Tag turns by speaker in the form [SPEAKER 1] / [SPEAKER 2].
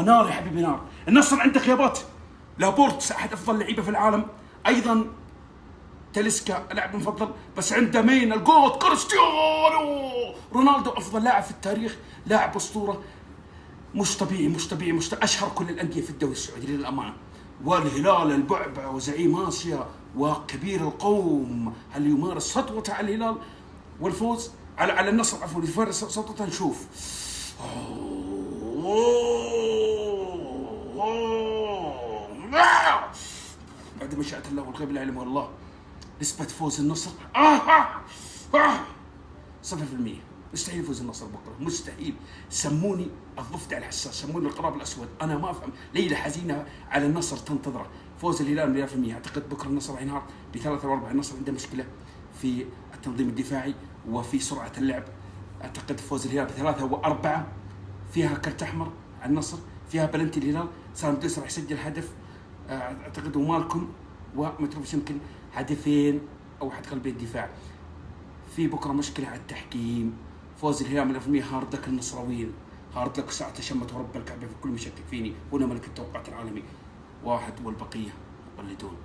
[SPEAKER 1] نار يا حبيبي نار. النصر عنده غيابات، لابورت احد افضل لعيبه في العالم، ايضا تاليسكا لاعب المفضل، بس عنده مين الجوت كريستيانو رونالدو افضل لاعب في التاريخ، لاعب اسطوره مش طبيعي مش طبيعي مش طبيعي. اشهر كل الانديه في الدوري السعودي للامانه. والهلال البعبع وزعيم اسيا وكبير القوم هل يمارس سطوته على الهلال والفوز على النصر، عفوا يمارس سطوته. نشوف بعد مشيئة الله والغيب لا يعلمه الله نسبة فوز النصر 0%. مستحيل يفوز النصر بكره، مستحيل. سموني الضفدع الحساس، سموني القراب الاسود، انا ما افهم. ليله حزينه على النصر تنتظره. فوز الهلال 100%. اعتقد بكره النصر راح ينهار بثلاثة او 4. النصر عنده مشكله في التنظيم الدفاعي وفي سرعه اللعب. اعتقد فوز الهلال بثلاثة و4. فيها كرت احمر على النصر، فيها بلنتي الهلال، سالم دوس راح يسجل هدف اعتقد، ومالكم ومتروفيتش يمكن هدفين او حتى قلبي الدفاع. في بكره مشكله على التحكيم. فوز الهلال 100%. هارد لك النصراويين، هارد لك ساعه شمت ورب الكعبه في كل مشكك فيني، وانا ملك التوقعات العالمي. واحد والبقيه مقلدون.